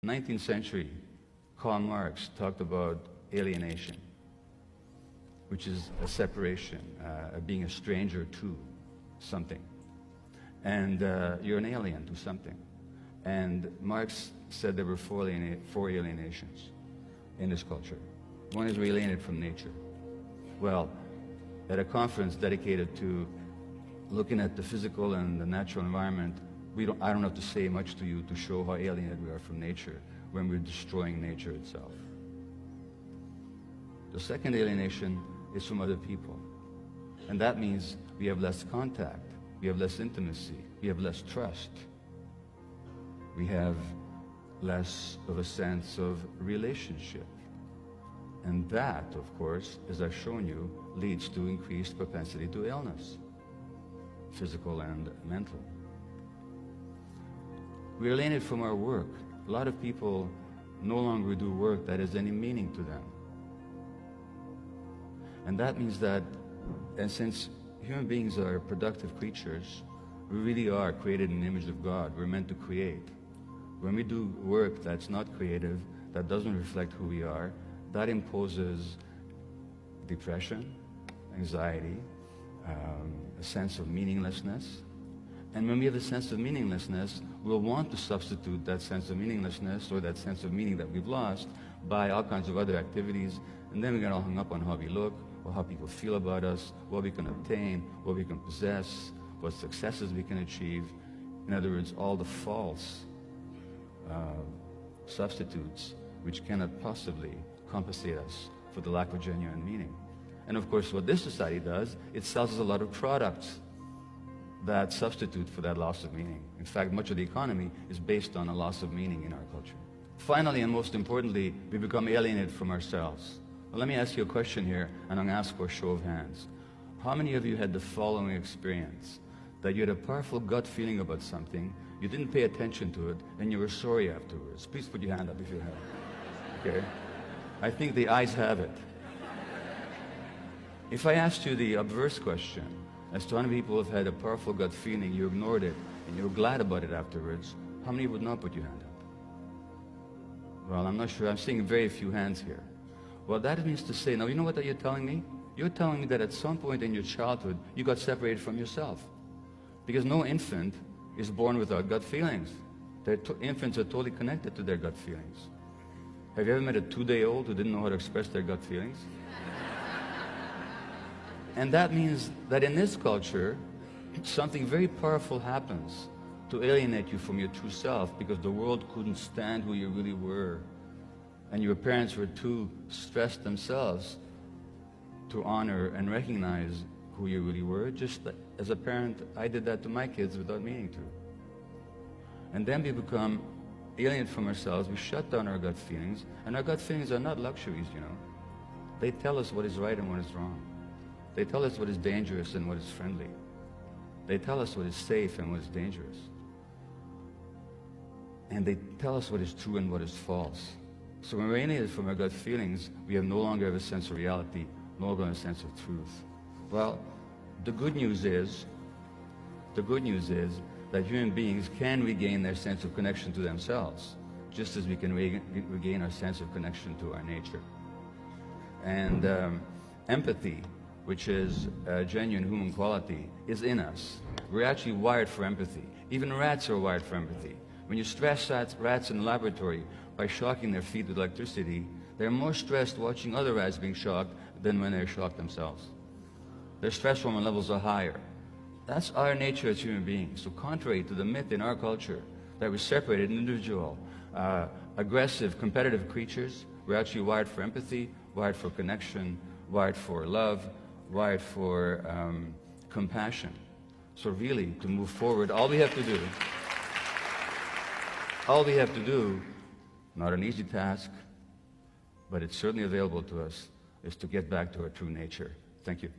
19th century, Karl Marx talked about alienation, which is a separation, being a stranger to something. And you're an alien to something. And Marx said there were four alienations in this culture. One is we're alienated from nature. Well, at a conference dedicated to looking at the physical and the natural environment, I don't have to say much to you to show how alienated we are from nature when we're destroying nature itself. The second alienation is from other people. And that means we have less contact, we have less intimacy, we have less trust. We have less of a sense of relationship. And that, of course, as I've shown you, leads to increased propensity to illness, physical and mental. We're alienated from our work. A lot of people no longer do work that has any meaning to them. And that means that, and since human beings are productive creatures, we really are created in the image of God. We're meant to create. When we do work that's not creative, that doesn't reflect who we are, that imposes depression, anxiety, a sense of meaninglessness. And when we have a sense of meaninglessness, we'll want to substitute that sense of meaninglessness or that sense of meaning that we've lost by all kinds of other activities. And then we get all hung up on how we look, or how people feel about us, what we can obtain, what we can possess, what successes we can achieve. In other words, all the false substitutes which cannot possibly compensate us for the lack of genuine meaning. And of course, what this society does, it sells us a lot of products that substitute for that loss of meaning. In fact, much of the economy is based on a loss of meaning in our culture. Finally, and most importantly, we become alienated from ourselves. Well, let me ask you a question here, and I'm going to ask for a show of hands. How many of you had the following experience? That you had a powerful gut feeling about something, you didn't pay attention to it, and you were sorry afterwards? Please put your hand up if you have. Okay? I think the ayes have it. If I asked you the obverse question, as to how many people have had a powerful gut feeling, you ignored it, and you were glad about it afterwards, how many would not put your hand up? Well, I'm not sure. I'm seeing very few hands here. Well, that means to say, now, you know what you're telling me? You're telling me that at some point in your childhood, you got separated from yourself. Because no infant is born without gut feelings. Infants are totally connected to their gut feelings. Have you ever met a 2-day-old who didn't know how to express their gut feelings? And that means that in this culture, something very powerful happens to alienate you from your true self, because the world couldn't stand who you really were. And your parents were too stressed themselves to honor and recognize who you really were. Just as a parent, I did that to my kids without meaning to. And then we become alienated from ourselves. We shut down our gut feelings. And our gut feelings are not luxuries, you know. They tell us what is right and what is wrong. They tell us what is dangerous and what is friendly. They tell us what is safe and what is dangerous. And they tell us what is true and what is false. So when we're alienated from our gut feelings, we no longer have a sense of reality, no longer a sense of truth. Well, the good news is that human beings can regain their sense of connection to themselves, just as we can regain our sense of connection to our nature. And empathy, which is a genuine human quality, is in us. We're actually wired for empathy. Even rats are wired for empathy. When you stress rats in the laboratory by shocking their feet with electricity, they're more stressed watching other rats being shocked than when they're shocked themselves. Their stress hormone levels are higher. That's our nature as human beings. So contrary to the myth in our culture that we're separated, individual, aggressive, competitive creatures, we're actually wired for empathy, wired for connection, wired for love, wired for compassion. So really, to move forward, all we have to do, not an easy task, but it's certainly available to us, is to get back to our true nature. Thank you.